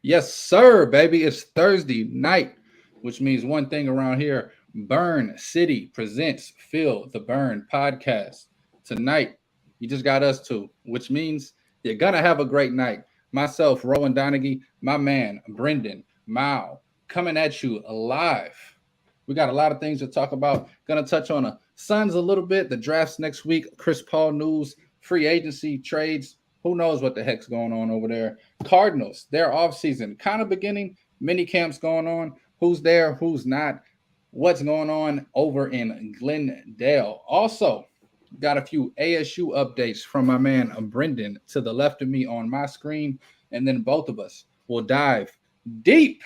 Yes, sir, baby. It's Thursday night, which means one thing around here. Burn City presents Feel the Burn podcast. Tonight, you just got us two, which means you're going to have a great night. Myself, Rowan Donaghy, my man, Brendan Mao, coming at you live. We got a lot of things to talk about. Going to touch on the Suns a little bit, the drafts next week, Chris Paul news, free agency, trades. Who knows what the heck's going on over there? Cardinals, their offseason kind of beginning, mini camps going on. Who's there, who's not, what's going on over in Glendale. Also, got a few ASU updates from my man Brendan to the left of me on my screen. And then both of us will dive deep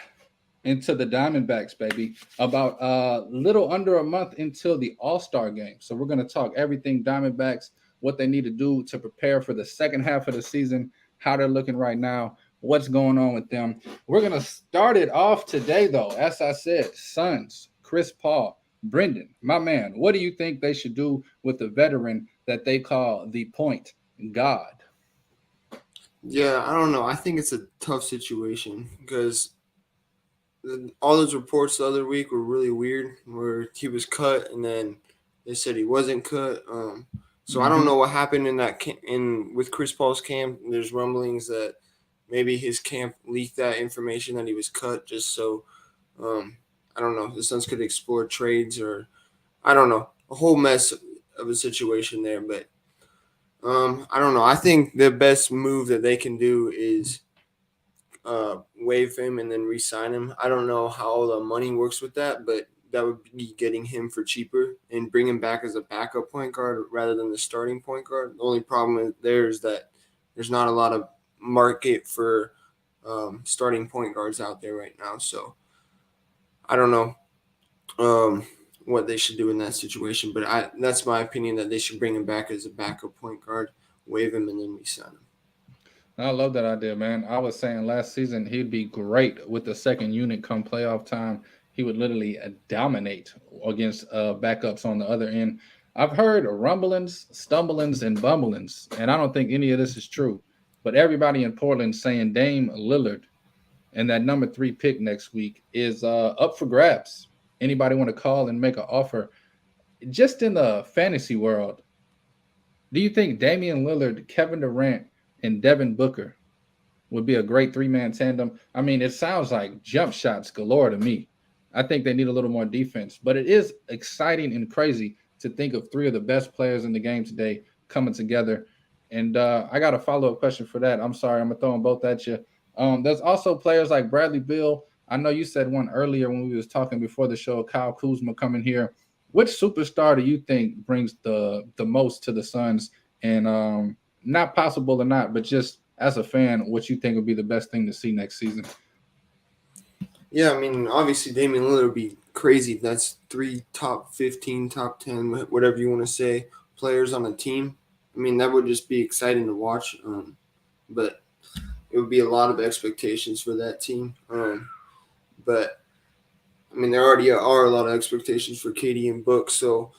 into the Diamondbacks, baby. About a little under a month until the All-Star game. So we're going to talk everything Diamondbacks, what they need to do to prepare for the second half of the season, how they're looking right now, what's going on with them. We're going to start it off today, though. As I said, Suns, Chris Paul, Brendan, my man, what do you think they should do with the veteran that they call the point god? Yeah, I don't know. I think it's a tough situation because all those reports the other week were really weird, where he was cut and then they said he wasn't cut. So I don't Mm-hmm. know what happened in that in with Chris Paul's camp. There's rumblings that maybe his camp leaked that information that he was cut, just so um, I don't know. The Suns could explore trades, or I don't know, a whole mess of a situation there. But I don't know. I think the best move that they can do is waive him and then re-sign him. I don't know how the money works with that, but that would be getting him for cheaper and bring him back as a backup point guard rather than the starting point guard. The only problem there is that there's not a lot of market for starting point guards out there right now. So I don't know um, what they should do in that situation, but that's my opinion that they should bring him back as a backup point guard, waive him, and then re-sign him. I love that idea, man. I was saying last season he'd be great with the second unit come playoff time. He would literally dominate against backups on the other end. I've heard rumblings, stumblings, and bumblings, and I don't think any of this is true. But everybody in Portland saying Dame Lillard and that number three pick next week is up for grabs. Anybody want to call and make an offer? Just in the fantasy world, do you think Damian Lillard, Kevin Durant, and Devin Booker would be a great three-man tandem? I mean, it sounds like jump shots galore to me. I think they need a little more defense, but it is exciting and crazy to think of three of the best players in the game today coming together. And I got a follow-up question for that. I'm sorry, I'm gonna throw them both at you. There's also players like Bradley Bill. I know you said one earlier when we was talking before the show. Kyle Kuzma coming here. Which superstar do you think brings the most to the Suns? And not possible or not, but just as a fan, what you think would be the best thing to see next season? Yeah, I mean, obviously Damian Lillard would be crazy. That's three top 15, top 10, whatever you want to say, players on a team. I mean, that would just be exciting to watch. But it would be a lot of expectations for that team. But I mean, there already are a lot of expectations for Katie and Book, so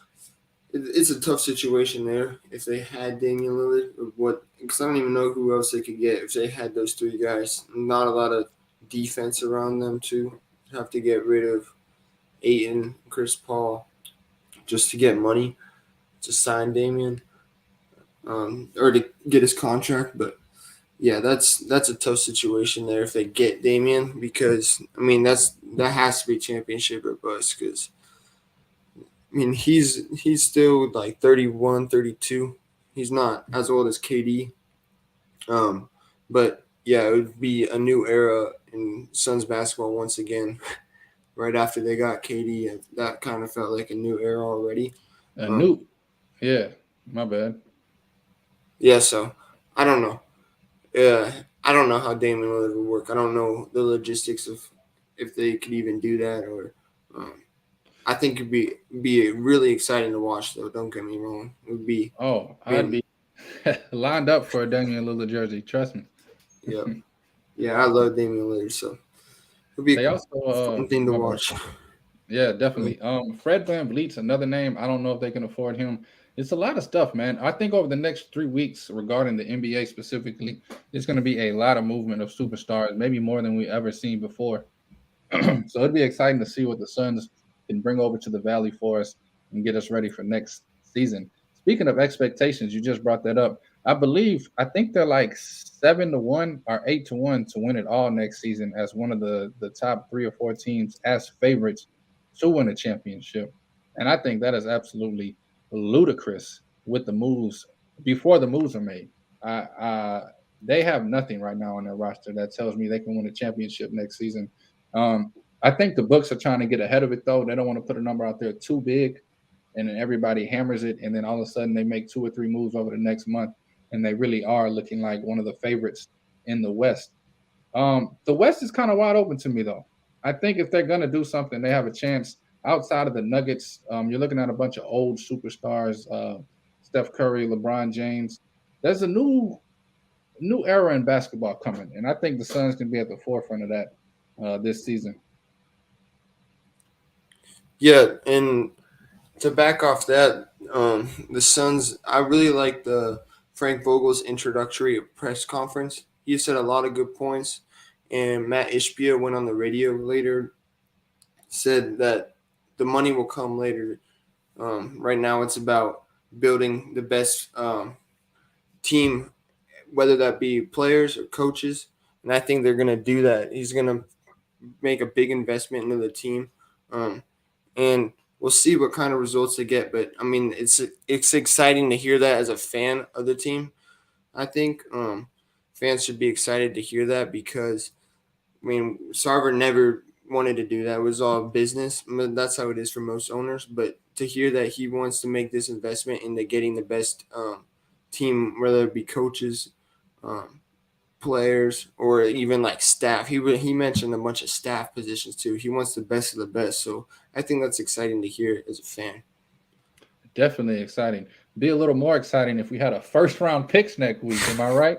it's a tough situation there. If they had Damian Lillard, or what? Because I don't even know who else they could get if they had those three guys. Not a lot of defense around them too. Have to get rid of Aiton, Chris Paul, just to get money to sign Damian, or to get his contract. But yeah, that's a tough situation there if they get Damian, because I mean that has to be championship or bust. Because I mean he's still like 31, 32. He's not as old as KD. Um, but yeah, it would be a new era in Suns basketball once again. Right after they got KD, that kind of felt like a new era already. A Um, new, yeah, my bad. yeah, so I don't know. I don't know how Damian Lillard would work. I don't know the logistics of if they could even do that, or um, I think it'd be really exciting to watch. Though, don't get me wrong, it would be. Oh, I I'd mean, be lined up for a Damian Lillard jersey. Trust me. yeah, yeah, I love Damian Lillard, so it'd be They also, a fun thing to my bad. watch. Yeah, definitely. Fred VanVleet's another name. I don't know if they can afford him. It's a lot of stuff, man. I think over the next 3 weeks, regarding the NBA specifically, there's going to be a lot of movement of superstars, maybe more than we ever seen before. So it'd be exciting to see what the Suns can bring over to the Valley for us and get us ready for next season. Speaking of expectations, you just brought that up. I think they're like 7-1 or 8-1 to win it all next season as one of the top 3 or 4 teams as favorites to win a championship. And I think that is absolutely ludicrous with the moves before the moves are made. They have nothing right now on their roster that tells me they can win a championship next season. I think the books are trying to get ahead of it though. They don't want to put a number out there too big, and then everybody hammers it, and then all of a sudden they make 2 or 3 moves over the next month, and they really are looking like one of the favorites in the West. The West is kind of wide open to me though. I think if they're gonna do something, they have a chance outside of the Nuggets. You're looking at a bunch of old superstars, Steph Curry, LeBron James. There's a new era in basketball coming, and I think the Suns can be at the forefront of that this season. Yeah, and to back off that, the Suns, I really like the Frank Vogel's introductory press conference. He said a lot of good points, and Matt Ishbia went on the radio later, said that the money will come later. Right now, it's about building the best team, whether that be players or coaches, and I think they're going to do that. He's going to make a big investment into the team. And we'll see what kind of results they get. But I mean, it's exciting to hear that as a fan of the team. I think fans should be excited to hear that because I mean, Sarver never wanted to do that. It was all business. I mean, that's how it is for most owners. But to hear that he wants to make this investment into getting the best team, whether it be coaches, um, players, or even like staff. He mentioned a bunch of staff positions too. He wants the best of the best. So I think that's exciting to hear as a fan. Definitely exciting. Be a little more exciting if we had a first round picks next week. Am I right?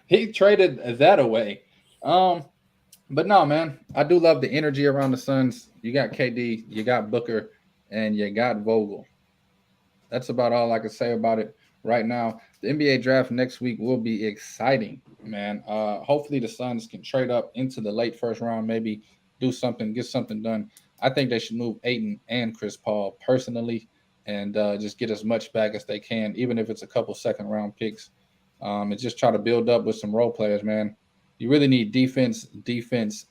He traded that away. Um, but no, man, I do love the energy around the Suns. You got KD, you got Booker, and you got Vogel. That's about all I can say about it right now. The NBA draft next week will be exciting, man. Hopefully the Suns can trade up into the late first round, maybe do something, get something done. I think they should move Aiton and Chris Paul personally, and just get as much back as they can, even if it's a couple second round picks. And just try to build up with some role players, man. You really need defense,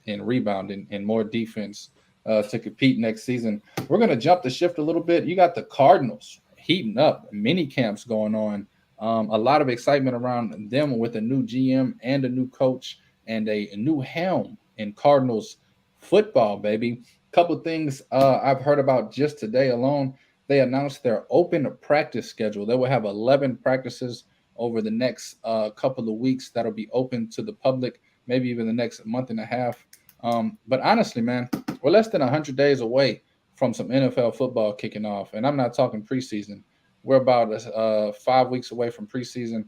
and rebounding, and more defense to compete next season. We're going to jump the shift a little bit. You got the Cardinals heating up, mini camps going on. A lot of excitement around them with a new GM and a new coach and a new helm in Cardinals football, baby. Couple things I've heard about just today alone. They announced their open practice schedule. They will have 11 practices over the next couple of weeks that'll be open to the public, maybe even the next month and a half. But honestly, man, we're less than 100 days away from some NFL football kicking off. And I'm not talking preseason. We're about 5 weeks away from preseason,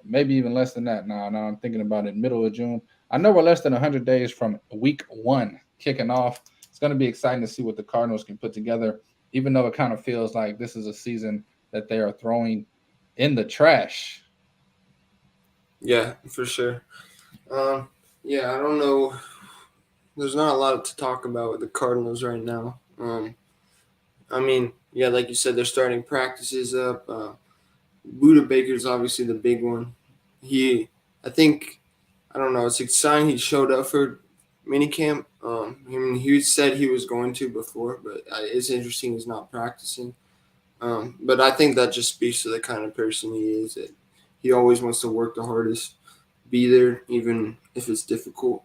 maybe even less than that now. Now I'm thinking about it, middle of June. I know we're less than 100 days from week one kicking off. It's going to be exciting to see what the Cardinals can put together, even though it kind of feels like this is a season that they are throwing in the trash. Yeah, for sure. Yeah, I don't know. There's not a lot to talk about with the Cardinals right now. I mean, yeah, like you said, they're starting practices up. Buda Baker's obviously the big one. I think, I don't know. It's exciting he showed up for minicamp. I mean, he said he was going to before, but it's interesting he's not practicing. But I think that just speaks to the kind of person he is. That he always wants to work the hardest, be there, even if it's difficult.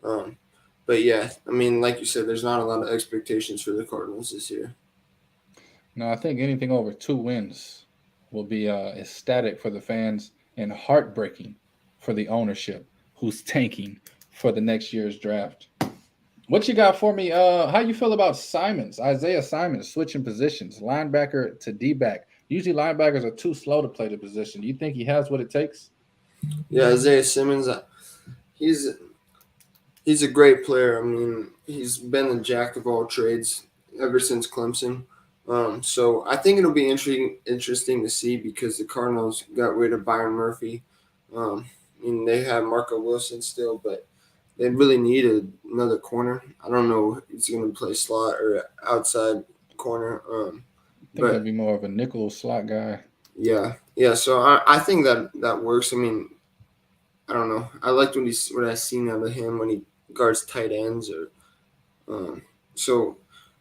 Um, but yeah, I mean, like you said, there's not a lot of expectations for the Cardinals this year. No, I think anything over 2 wins will be ecstatic for the fans and heartbreaking for the ownership who's tanking for the next year's draft. What you got for me? How you feel about Isaiah Simons switching positions, linebacker to D back? Usually linebackers are too slow to play the position. Do you think he has what it takes? Yeah, Isaiah Simmons, he's he's a great player. I mean, he's been the jack of all trades ever since Clemson. So I think it'll be interesting to see because the Cardinals got rid of Byron Murphy. Um, and they have Marco Wilson still, but they really need another corner. I don't know if he's going to play slot or outside corner. I think he'll But be more of a nickel slot guy. yeah. So I think that works. I mean, I don't know. I liked what I seen out of him when he guards tight ends or so.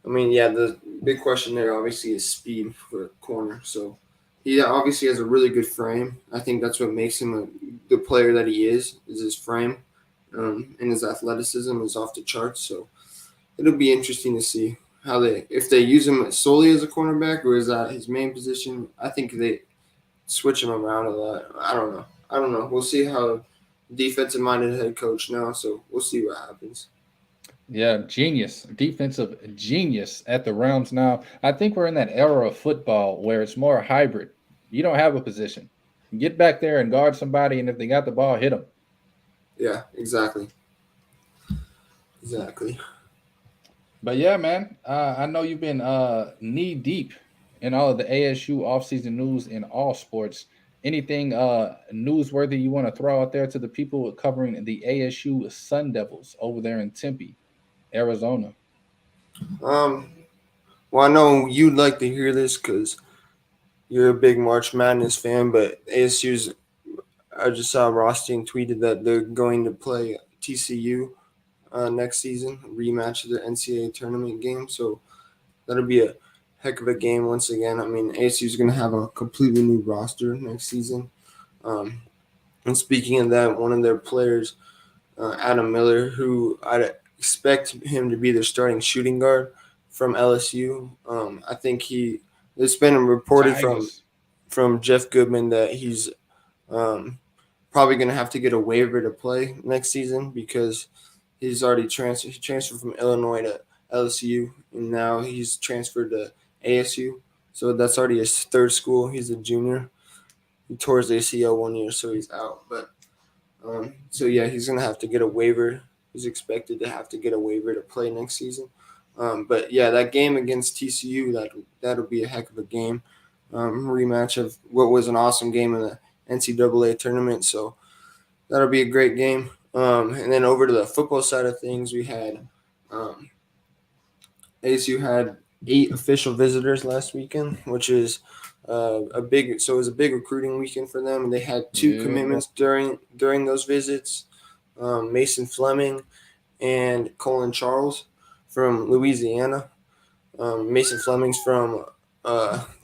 I mean, yeah. The big question there obviously is speed for a corner. So he obviously has a really good frame. I think that's what makes him the player that he is his frame, and his athleticism is off the charts. So it'll be interesting to see how if they use him solely as a cornerback or is that his main position. I think they switch him around a lot. I don't know. We'll see how defensive minded head coach now, so we'll see what happens. Yeah, genius, defensive genius at the Rams now. I think we're in that era of football where it's more hybrid. You don't have a position. Get back there and guard somebody, and if they got the ball, hit them. Yeah, exactly. Exactly. But yeah, man, I know you've been knee deep in all of the ASU offseason news in all sports. Anything newsworthy you want to throw out there to the people covering the ASU Sun Devils over there in Tempe, Arizona? Um, well, I know you'd like to hear this because you're a big March Madness fan, but ASU's. I just saw Rothstein tweeted that they're going to play TCU next season, a rematch of the NCAA tournament game. So that'll be a heck of a game once again. I mean, ASU is going to have a completely new roster next season. Um, and speaking of that, one of their players, Adam Miller, who I expect him to be their starting shooting guard from LSU. I think it's been reported Tigers. from Jeff Goodman that he's um, probably going to have to get a waiver to play next season because he's already transferred. He transferred from Illinois to LSU, and now he's transferred to ASU. So that's already his third school. He's a junior. He tore his ACL 1 year, so he's out. But so yeah, he's gonna have to get a waiver. He's expected to have to get a waiver to play next season. But yeah, that game against TCU that'll be a heck of a game. Rematch of what was an awesome game in the NCAA tournament. So that'll be a great game. And then over to the football side of things, we had um, ASU had 8 official visitors last weekend, which is a big. So it was a big recruiting weekend for them, and they had 2 commitments Yeah. during those visits. Mason Fleming and Colin Charles from Louisiana. Mason Fleming's from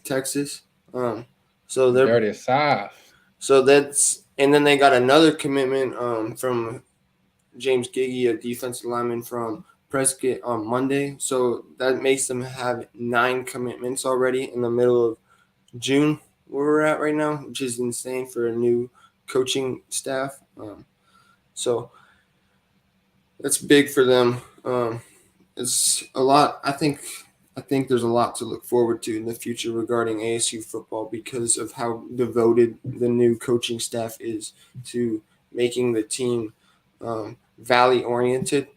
Texas. Um, so they're Dirty South. so that's and then they got another commitment from James Giggy, a defensive lineman from Prescott on Monday. So that makes them have 9 commitments already in the middle of June, where we're at right now, which is insane for a new coaching staff. So that's big for them. It's a lot. I think there's a lot to look forward to in the future regarding ASU football because of how devoted the new coaching staff is to making the team valley oriented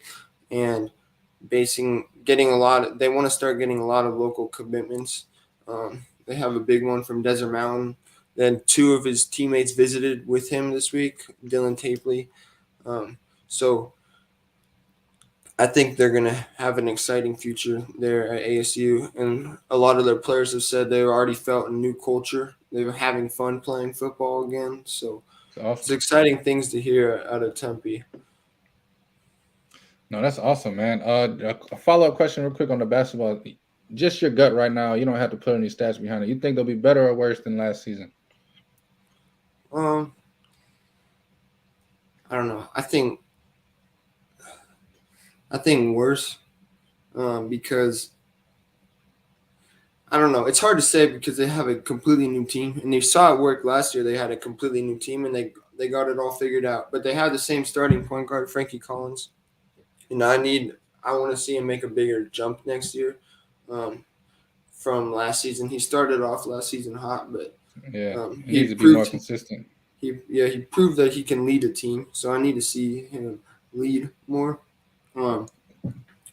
and getting a lot. They want to start getting a lot of local commitments. They have a big one from Desert Mountain. Then 2 of his teammates visited with him this week, Dylan Tapley. So I think they're going to have an exciting future there at ASU. And a lot of their players have said they've already felt a new culture. They were having fun playing football again. So It's it's awesome. exciting things to hear out of Tempe. No, that's awesome, man. A follow up question, real quick, on the basketball. Just your gut right now. You don't have to put any stats behind it. You think they'll be better or worse than last season? Um, I don't know. I think worse because I don't know. It's hard to say because they have a completely new team, and they saw it work last year. They had a completely new team, and they got it all figured out. But they have the same starting point guard, Frankie Collins. And I want to see him make a bigger jump next year um, from last season. He started off last season hot, but Yeah, it he needs to be more proved consistent. he proved that he can lead a team. So I need to see him lead more. Um,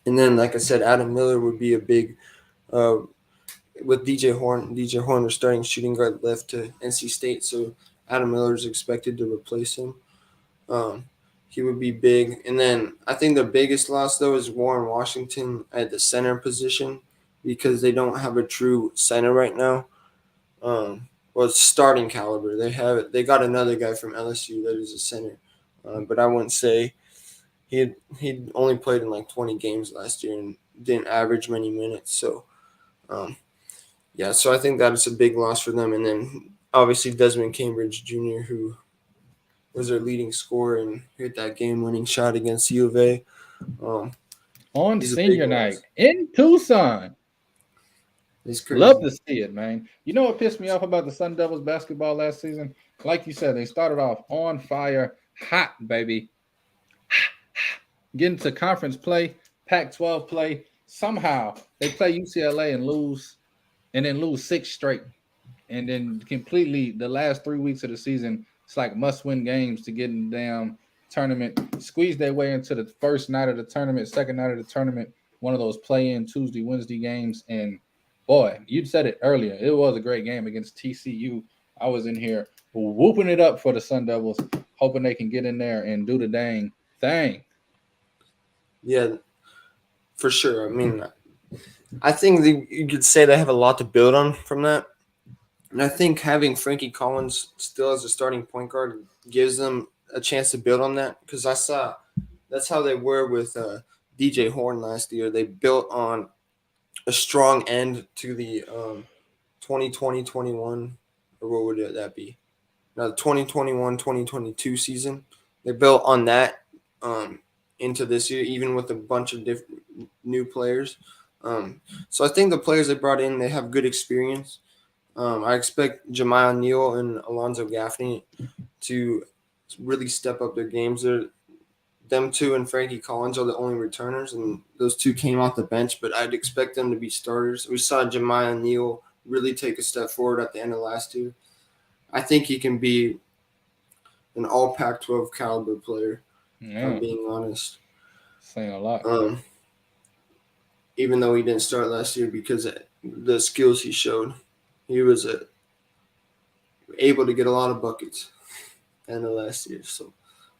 and then, like I said, Adam Miller would be a big uh, with DJ Horner starting shooting guard left to NC State, so Adam Miller is expected to replace him. Um, he would be big. And then I think the biggest loss, though, is Warren Washington at the center position because they don't have a true center right now. Well, it's starting caliber. They got another guy from LSU that is a center, but I wouldn't say he'd only played in like 20 games last year and didn't average many minutes. So, yeah, so I think that is a big loss for them. And then obviously Desmond Cambridge Jr., who was their leading scorer and hit that game-winning shot against U of A. On senior night in Tucson. It's crazy. Love to see it, man. You know what pissed me off about the Sun Devils basketball last season? Like you said, they started off on fire, hot, baby. Getting to conference play, Pac-12 play. Somehow they play UCLA and then lose 6 straight. And then completely the last 3 weeks of the season, it's like must-win games to get in the damn tournament. Squeeze their way into the first night of the tournament, second night of the tournament, one of those play-in Tuesday, Wednesday games. And boy, you said it earlier. It was a great game against TCU. I was in here whooping it up for the Sun Devils, hoping they can get in there and do the dang thing. Yeah, for sure. I mean, I think you could say they have a lot to build on from that. And I think having Frankie Collins still as a starting point guard gives them a chance to build on that because I saw that's how they were with DJ Horn last year. They built on a strong end to the 2020-21, or what would that be? Now, the 2021-2022 season. They built on that into this year, even with a bunch of different new players. So I think the players they brought in, they have good experience. I expect Jemiah Neal and Alonzo Gaffney to really step up their games. Them two and Frankie Collins are the only returners, and those two came off the bench, but I'd expect them to be starters. We saw Jemiah Neal really take a step forward at the end of last year. I think he can be an all Pac-12 caliber player, if I'm being honest. Saying a lot. Even though he didn't start last year because of the skills he showed. He was able to get a lot of buckets end of last year. So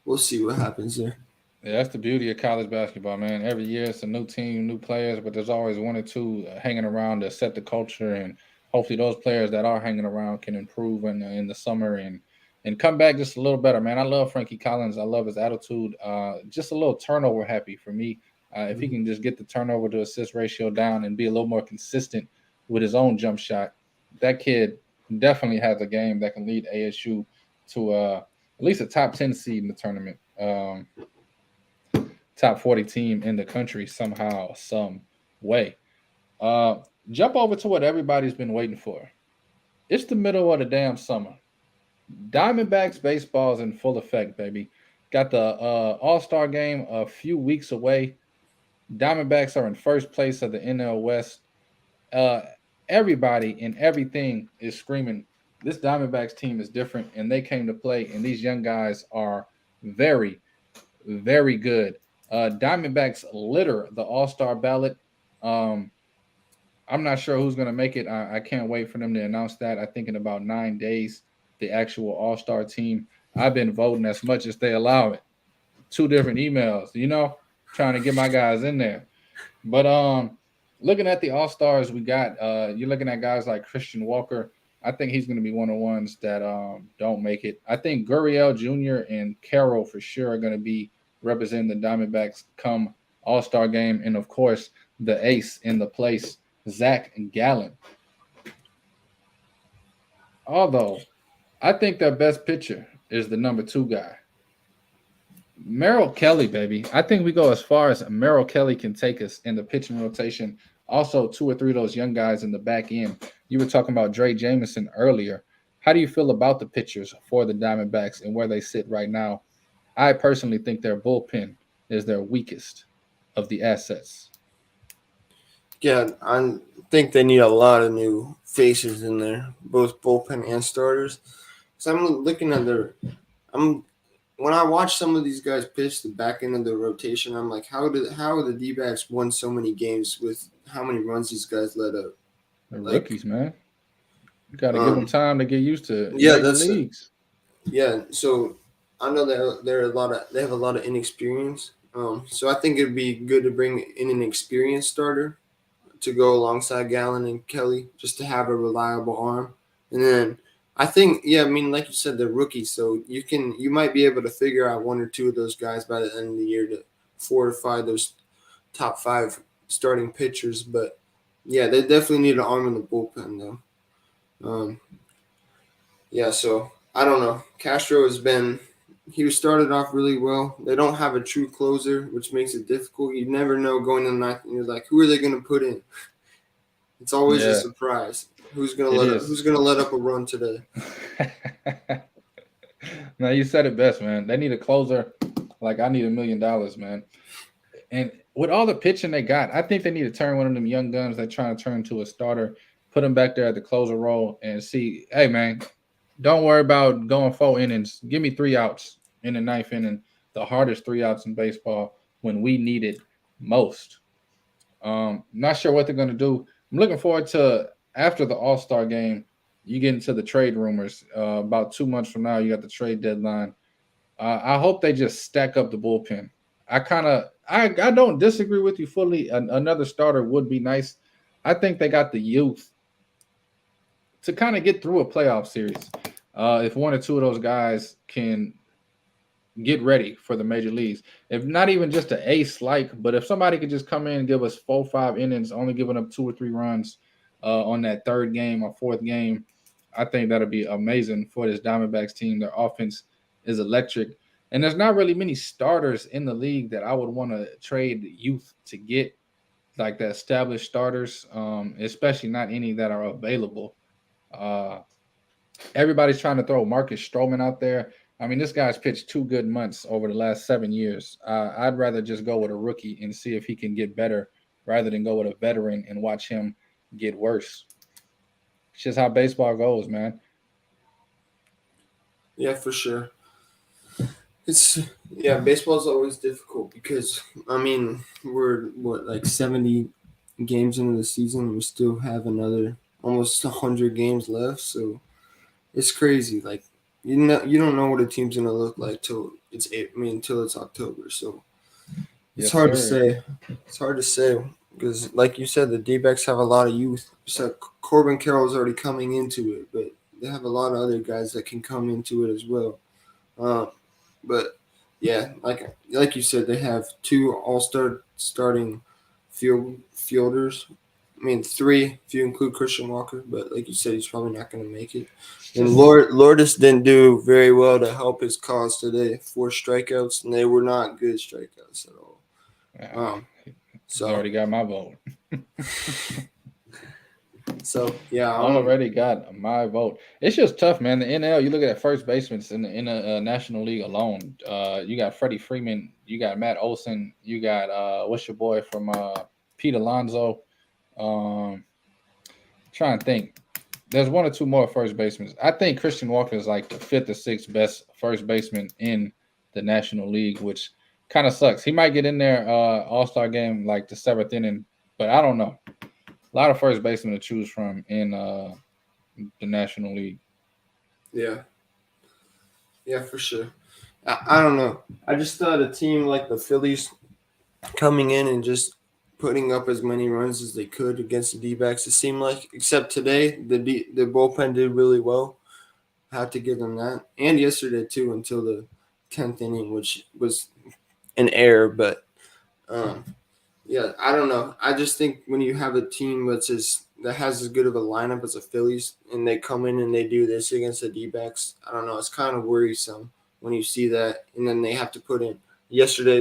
we'll see what happens there. Yeah, that's the beauty of college basketball, man. Every year it's a new team, new players, but there's always one or two hanging around to set the culture, and hopefully those players that are hanging around can improve in the summer and come back just a little better, man. I love Frankie Collins. I love his attitude. Just a little turnover happy for me. If he can just get the turnover to assist ratio down and be a little more consistent with his own jump shot, that kid definitely has a game that can lead ASU to at least a top 10 seed in the tournament. Top 40 team in the country somehow, some way. Jump over to what everybody's been waiting for. It's the middle of the damn summer. Diamondbacks baseball is in full effect, baby. Got the All-Star game a few weeks away. Diamondbacks are in first place of the NL West. Everybody and everything is screaming, this Diamondbacks team is different, and they came to play, and these young guys are very, very good. Diamondbacks litter the All-Star ballot. I'm not sure who's going to make it. I can't wait for them to announce that. I think in about 9 days, the actual All-Star team. I've been voting as much as they allow it. 2 different emails, trying to get my guys in there. But looking at the All-Stars we got, you're looking at guys like Christian Walker. I think he's going to be one of the ones that don't make it. I think Gurriel Jr. and Carroll for sure are going to be representing the Diamondbacks come All-Star game. And, of course, the ace in the place, Zach Gallen. Although, I think their best pitcher is the number 2 guy. Merrill Kelly, baby. I think we go as far as Merrill Kelly can take us in the pitching rotation. Also, 2 or 3 of those young guys in the back end. You were talking about Dre Jameson earlier. How do you feel about the pitchers for the Diamondbacks and where they sit right now? I personally think their bullpen is their weakest of the assets. Yeah, I think they need a lot of new faces in there, both bullpen and starters. So I'm looking at when I watch some of these guys pitch the back end of the rotation, I'm like, how are the D-backs won so many games with how many runs these guys let up? The Like, rookies, man. You got to give them time to get used to yeah, major leagues. yeah. So I know that they have a lot of inexperience. So I think it'd be good to bring in an experienced starter to go alongside Gallen and Kelly, just to have a reliable arm. And then I think, yeah, I mean, like you said, they're rookies, so you might be able to figure out one or two of those guys by the end of the year to fortify those top five starting pitchers. But yeah, they definitely need an arm in the bullpen though. Um, yeah, so I don't know. Castro has been he was started off really well. They don't have a true closer, which makes it difficult. You never know going in the ninth, and you're like, who are they going to put in? It's always a Yeah, surprise. it Who's is. gonna let up a run today? Now you said it best, man. They need a closer. Like I need $1 million, man. And with all the pitching they got, I think they need to turn one of them young guns they're trying to turn to a starter, put him back there at the closer role, and see, hey man, don't worry about going 4 innings. Give me 3 outs in the ninth inning, the hardest 3 outs in baseball when we need it most. Not sure what they're gonna do. I'm looking forward to after the All-Star game. You get into the trade rumors. About 2 months from now, you got the trade deadline. I hope they just stack up the bullpen. I don't disagree with you fully. Another starter would be nice. I think they got the youth to kind of get through a playoff series. If one or two of those guys can get ready for the major leagues, if not even just an ace like, but if somebody could just come in and give us 4 or 5 innings, only giving up 2 or 3 runs on that third game or fourth game, I think that'll be amazing for this Diamondbacks team. Their offense is electric. And there's not really many starters in the league that I would want to trade youth to get, like the established starters, especially not any that are available. Uh, Everybody's trying to throw Marcus Stroman out there. I mean, this guy's pitched 2 good months over the last 7 years. I'd rather just go with a rookie and see if he can get better rather than go with a veteran and watch him get worse. It's just how baseball goes, man. Yeah, for sure. It's yeah, baseball's always difficult because I mean we're what like 70 games into the season. We still have another almost 100 games left, so it's crazy. Like you don't know what a team's gonna look like till until it's October. So it's Yes, hard to sir. say. It's hard to say because, like you said, the D-backs have a lot of youth. So Corbin Carroll's already coming into it, but they have a lot of other guys that can come into it as well. Um, but yeah, like you said, they have two all-star starting fielders. I mean, three if you include Christian Walker, but like you said, he's probably not going to make it. It's And just Lourdes didn't do very well to help his cause today. 4 strikeouts, and they were not good strikeouts at all. uh, Um, he's so already got my vote. yeah, Already got my vote. It's just tough, man. The NL, you look at first basemen in the National League alone. You got Freddie Freeman, you got Matt Olson, you got what's your boy from Pete Alonso. Um, Trying to think. There's one or two more first basemen. I think Christian Walker is like the fifth or sixth best first baseman in the National League, which kind of sucks. He might get in there All Star game like the seventh inning, but I don't know. A lot of first basemen to choose from in the National League. yeah, yeah, for sure. I don't know. I just thought a team like the Phillies coming in and just putting up as many runs as they could against the D-backs. It seemed like, except today, the bullpen did really well. Had to give them that, and yesterday too, until the 10th inning, which was an error. But um, yeah, I don't know. I just think when you have a team that has as good of a lineup as the Phillies, and they come in and they do this against the D-backs, I don't know. It's kind of worrisome when you see that, and then they have to put in. Yesterday,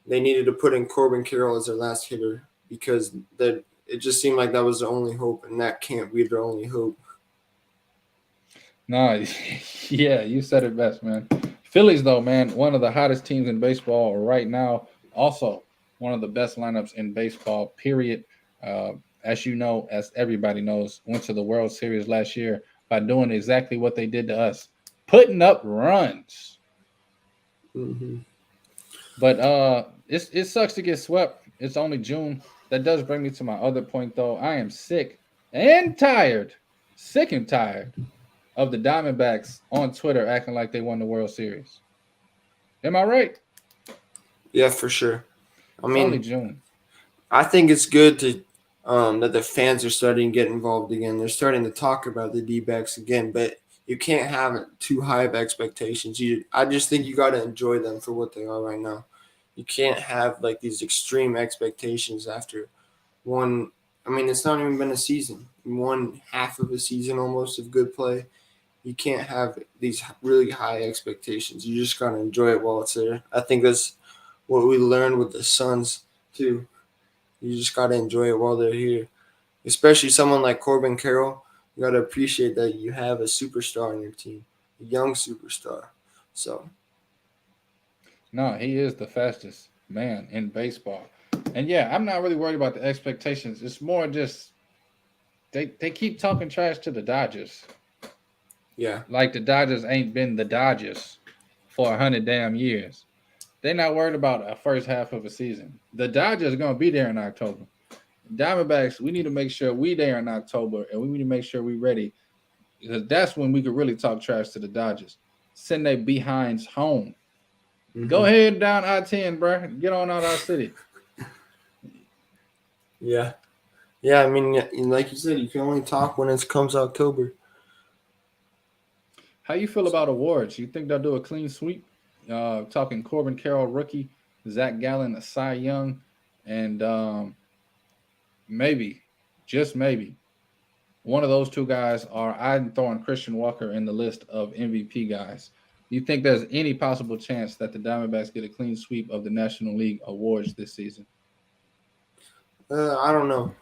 they needed to put in Corbin Carroll as their last hitter because it just seemed like that was the only hope, and that can't be their only hope. No, yeah, you said it best, man. Phillies, though, man, one of the hottest teams in baseball right now. Also, one of the best lineups in baseball, period. Uh, as you know, as everybody knows, went to the World Series last year by doing exactly what they did to us, putting up runs. Mm-hmm. But it sucks to get swept. It's only June. That does bring me to my other point, though. I am sick and tired, sick and tired of the Diamondbacks on Twitter acting like they won the World Series. Am I right? Yeah, for sure. I It's only mean, June. I think it's good to that the fans are starting to get involved again. They're starting to talk about the D-backs again, but you can't have too high of expectations. I just think you got to enjoy them for what they are right now. You can't have like these extreme expectations after one. I mean, it's not even been a season. One half of a season almost of good play. You can't have these really high expectations. You just got to enjoy it while it's there. I think that's what we learned with the Suns too. You just got to enjoy it while they're here. Especially someone like Corbin Carroll, you got to appreciate that you have a superstar on your team, a young superstar. So, No, he is the fastest man in baseball. And yeah, I'm not really worried about the expectations. It's more just they keep talking trash to the Dodgers. yeah. Like the Dodgers ain't been the Dodgers for 100 damn years. They're not worried about a first half of a season. The Dodgers are gonna be there in October. Diamondbacks, we need to make sure we there in October, and we need to make sure we ready because that's when we could really talk trash to the Dodgers. Send their behinds home. Go Hmm. ahead down I-10, bro. Get on out our city. Yeah. Yeah, I mean, like you said, you can only talk when it comes October. How you feel about awards? You think they'll do a clean sweep? Talking Corbin Carroll rookie, Zach Gallen a Cy Young, and maybe, just maybe, one of those two guys are I'm throwing Christian Walker in the list of MVP guys. You think there's any possible chance that the Diamondbacks get a clean sweep of the National League awards this season? I don't know.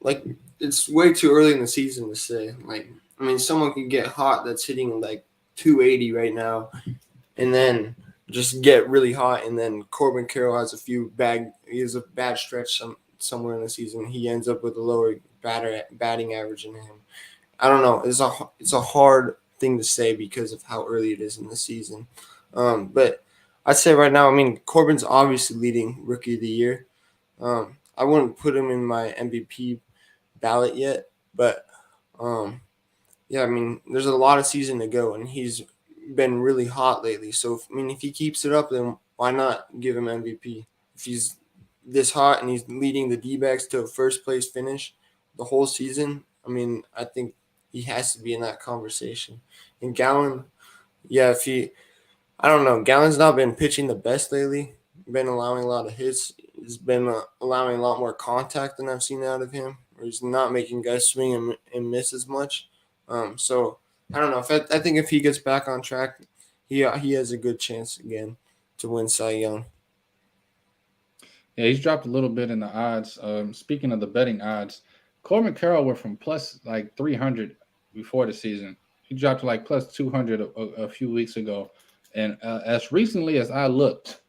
Like, it's way too early in the season to say. Like, I mean, someone can get hot that's hitting like 280 right now, and then just get really hot, and then Corbin Carroll has he has a bad stretch somewhere in the season. He ends up with a lower batting average than him. I don't know. It's a hard thing to say because of how early it is in the season. But I'd say right now, I mean, Corbin's obviously leading Rookie of the Year. I wouldn't put him in my MVP ballot yet, but um, yeah, I mean, there's a lot of season to go, and he's been really hot lately. So, if he keeps it up, then why not give him MVP? If he's this hot and he's leading the D-backs to a first place finish the whole season, I mean, I think he has to be in that conversation. And Gallen, yeah, I don't know, Gallen's not been pitching the best lately. Been allowing a lot of hits. He's been allowing a lot more contact than I've seen out of him. Or he's not making guys swing and miss as much. So I don't know. I think if he gets back on track, he has a good chance again to win Cy Young. Yeah, he's dropped a little bit in the odds. Speaking of the betting odds, Corbin Carroll went from plus like 300 before the season. He dropped to like plus 200 a few weeks ago. And as recently as I looked,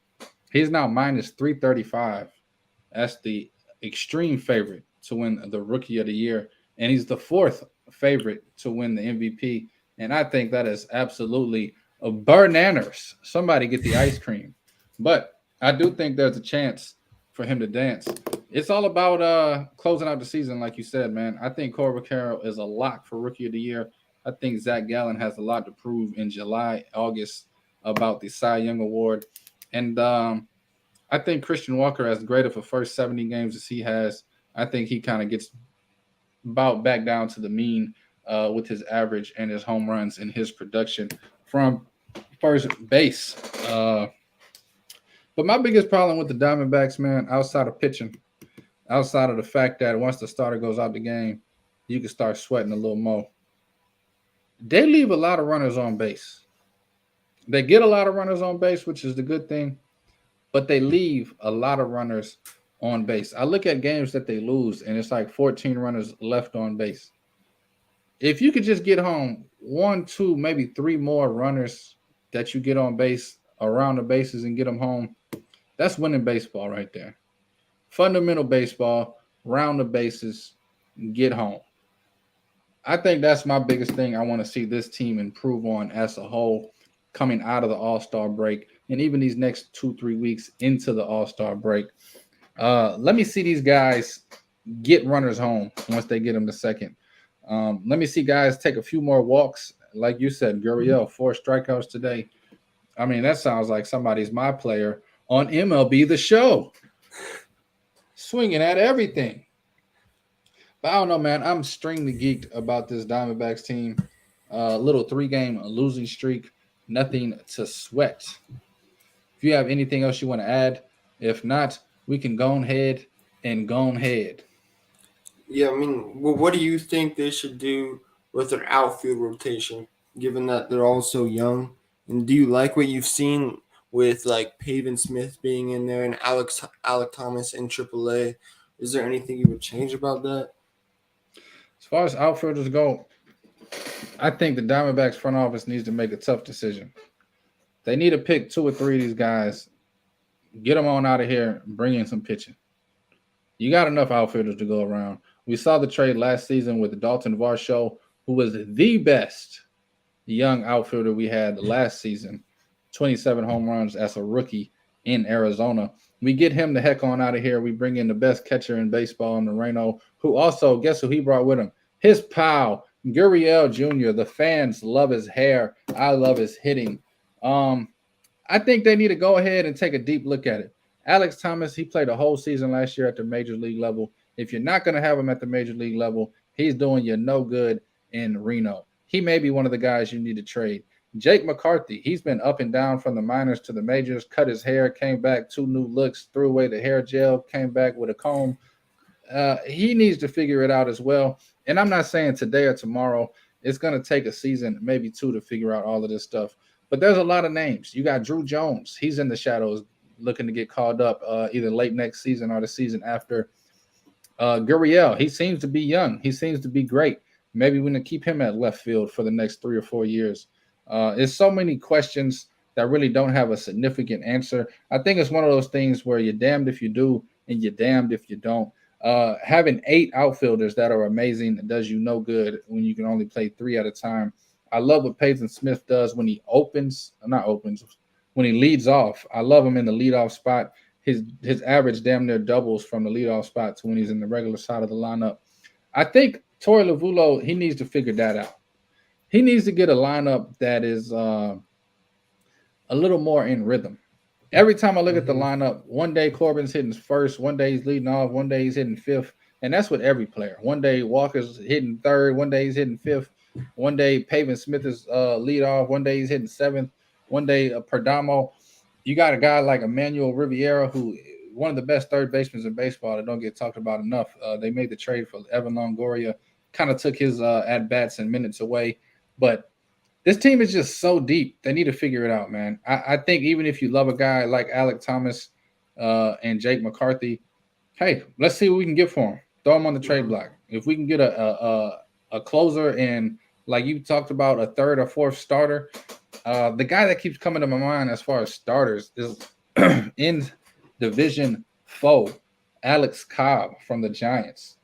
he's now minus 335. That's the extreme favorite to win the Rookie of the Year. And he's the fourth favorite to win the MVP. And I think that is absolutely a bananas. Somebody get the ice cream. But I do think there's a chance for him to dance. It's all about closing out the season, like you said, man. I think Corbin Carroll is a lock for Rookie of the Year. I think Zach Gallen has a lot to prove in July, August about the Cy Young Award. And I think Christian Walker, as great of a first 70 games as he has, I think he kind of gets about back down to the mean with his average and his home runs and his production from first base. But my biggest problem with the Diamondbacks, man, outside of pitching, outside of the fact that once the starter goes out the game, you can start sweating a little more. They leave a lot of runners on base. They get a lot of runners on base, which is the good thing, but they leave a lot of runners on base. I look at games that they lose, and it's like 14 runners left on base. If you could just get home one, two, maybe three more runners that you get on base around the bases and get them home, that's winning baseball right there. Fundamental baseball, round the bases, get home. I think that's my biggest thing I want to see this team improve on as a whole coming out of the All-Star break and even these next 2-3 weeks into the All-Star break. Let me see these guys get runners home once they get them to second. Let me see guys take a few more walks. Like you said, Gurriel, 4 strikeouts today. I mean, that sounds like somebody's my player on MLB The Show, swinging at everything. But I don't know, man. I'm extremely geeked about this Diamondbacks team. Little 3-game losing streak, nothing to sweat. If you have anything else you want to add, if not, we can go ahead and go ahead. Yeah, I mean, well, what do you think they should do with their outfield rotation, given that they're all so young? And do you like what you've seen with like Pavin Smith being in there and Alec Thomas in AAA? Is there anything you would change about that? As far as outfielders go, I think the Diamondbacks front office needs to make a tough decision. They need to pick 2 or 3 of these guys, get them on out of here, and bring in some pitching. You got enough outfielders to go around. We saw the trade last season with Dalton Varsho, who was the best young outfielder we had last season. 27 home runs as a rookie in Arizona. We get him the heck on out of here. We bring in the best catcher in baseball in Moreno, who also, guess who he brought with him? His pal, Gurriel Jr. The fans love his hair. I love his hitting. I think they need to go ahead and take a deep look at it. Alex Thomas, he played a whole season last year at the major league level. If you're not going to have him at the major league level, he's doing you no good in Reno. He may be one of the guys you need to trade. Jake McCarthy, he's been up and down from the minors to the majors, cut his hair, came back, 2 new looks, threw away the hair gel, came back with a comb. He needs to figure it out as well. And I'm not saying today or tomorrow. It's going to take a season, maybe 2, to figure out all of this stuff. But there's a lot of names. You got Drew Jones. He's in the shadows looking to get called up either late next season or the season after. Gurriel, he seems to be young. He seems to be great. Maybe we're going to keep him at left field for the next 3 or 4 years. There's so many questions that really don't have a significant answer. I think it's one of those things where you're damned if you do and you're damned if you don't. Having 8 outfielders that are amazing does you no good when you can only play 3 at a time. I love what Peyton Smith does when he when he leads off. I love him in the leadoff spot. His average damn near doubles from the leadoff spot to when he's in the regular side of the lineup. I think Torey Lovullo, he needs to figure that out. He needs to get a lineup that is a little more in rhythm. Every time I look at the lineup, one day Corbin's hitting first, one day he's leading off, one day he's hitting fifth, and that's with every player. One day Walker's hitting third, one day he's hitting fifth, one day Pavin Smith is lead off, one day he's hitting seventh, one day Perdomo. You got a guy like Emmanuel Riviera, who one of the best third basemen in baseball that don't get talked about enough. They made the trade for Evan Longoria, kind of took his at-bats and minutes away. But this team is just so deep. They need to figure it out, man. I think even if you love a guy like Alec Thomas and Jake McCarthy, hey, let's see what we can get for him. Throw him on the trade block. If we can get a closer and, like you talked about, a third or fourth starter, the guy that keeps coming to my mind as far as starters is in division foe, Alex Cobb from the Giants.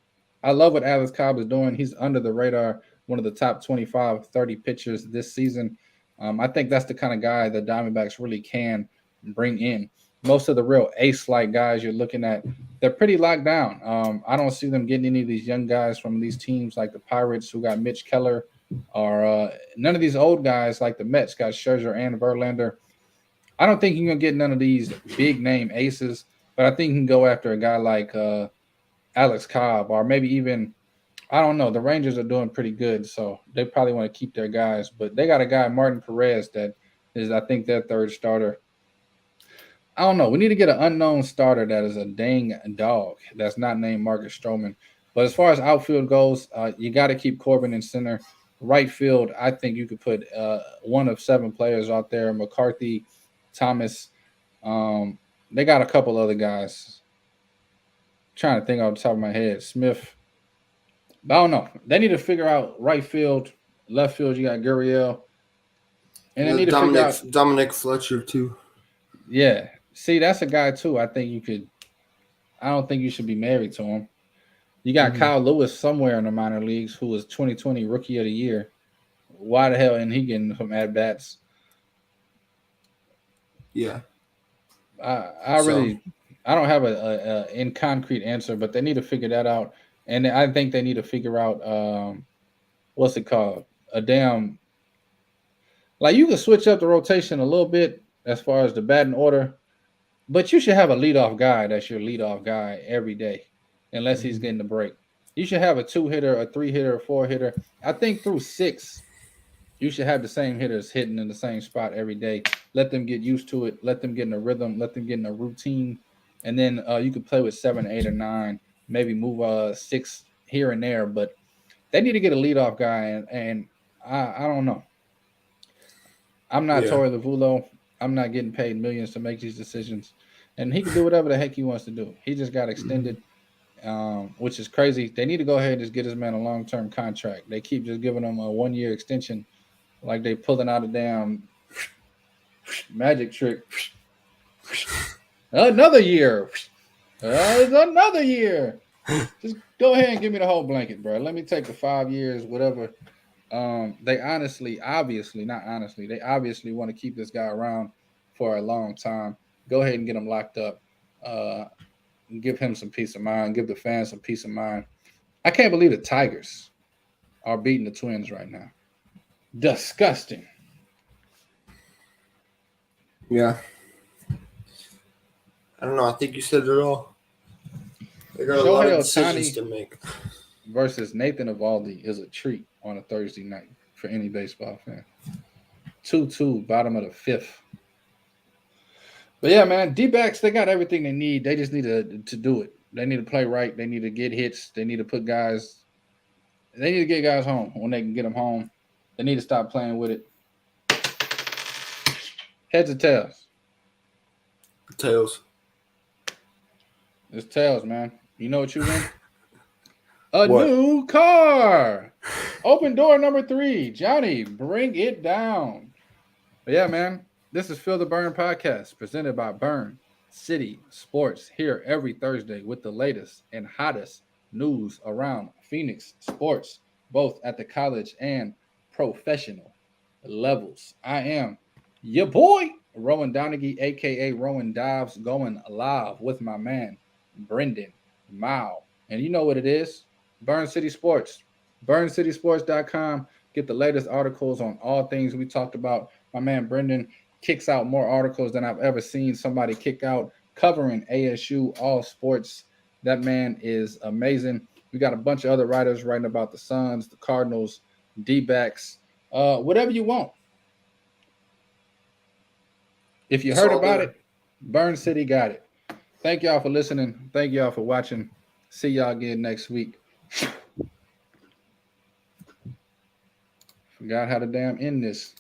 I love what Alex Cobb is doing. He's under the radar, one of the top 25, 30 pitchers this season. I think that's the kind of guy the Diamondbacks really can bring in. Most of the real ace-like guys you're looking at, they're pretty locked down. I don't see them getting any of these young guys from these teams like the Pirates, who got Mitch Keller, or none of these old guys like the Mets got Scherzer and Verlander. I don't think you're going to get none of these big-name aces, but I think you can go after a guy like Alex Cobb, or maybe even, I don't know, the Rangers are doing pretty good, so they probably want to keep their guys. But they got a guy, Martin Perez, that is, I think, their third starter. I don't know. We need to get an unknown starter that is a dang dog that's not named Marcus Stroman. But as far as outfield goes, you got to keep Corbin in center. Right field, I think you could put one of 7 players out there, McCarthy, Thomas. They got a couple other guys. Trying to think off the top of my head. Smith. I don't know. They need to figure out right field, left field. You got Gurriel. And they need to figure out Dominic Fletcher, too. Yeah. See, that's a guy, too. I think you could – I don't think you should be married to him. You got Kyle Lewis somewhere in the minor leagues who was 2020 Rookie of the Year. Why the hell isn't he getting some at-bats? Yeah. I don't have a in concrete answer, but they need to figure that out. And I think they need to figure out what's it called? A damn like you can switch up the rotation a little bit as far as the batting order, but you should have a leadoff guy that's your leadoff guy every day, unless he's getting the break. You should have a 2 hitter, a 3 hitter, a 4 hitter. I think through 6, you should have the same hitters hitting in the same spot every day. Let them get used to it. Let them get in a rhythm. Let them get in a routine, and then you can play with 7, 8, or 9. Maybe move 6 here and there, but they need to get a leadoff guy, and I don't know. I'm not Yeah. Torey Lavulo. I'm not getting paid millions to make these decisions, and he can do whatever the heck he wants to do. He just got extended, which is crazy. They need to go ahead and just get this man a long-term contract. They keep just giving him a 1-year extension, like they pulling out a damn magic trick. Another year. Another year. Just go ahead and give me the whole blanket, bro. Let me take the 5 years, whatever. They obviously want to keep this guy around for a long time. Go ahead and get him locked up. And give him some peace of mind. Give the fans some peace of mind. I can't believe the Tigers are beating the Twins right now. Disgusting. Yeah. I don't know. I think you said it all. They got a lot of decisions to make. Versus Nathan Eovaldi is a treat on a Thursday night for any baseball fan. 2-2, bottom of the 5th. But yeah, man, D-backs, they got everything they need. They just need to do it. They need to play right. They need to get hits. They need to get guys home when they can get them home. They need to stop playing with it. Heads or tails? Tails. It's tails, man. You know what you win? New car. Open door number 3. Johnny, bring it down. But yeah, man. This is Feel the Burn podcast presented by Burn City Sports, here every Thursday with the latest and hottest news around Phoenix sports, both at the college and professional levels. I am your boy, Rowan Donaghy, a.k.a. Rowan Dobbs, going live with my man, Brendan Mao. And you know what it is, Burn City Sports, burncitysports.com. Get the latest articles on all things we talked about. My man Brendan kicks out more articles than I've ever seen somebody kick out, covering ASU, all sports. That man is amazing. We got a bunch of other writers writing about the Suns, the Cardinals, D-backs, whatever you want. If you heard about it, Burn City got it. Thank y'all for listening. Thank y'all for watching. See y'all again next week. Forgot how to damn end this.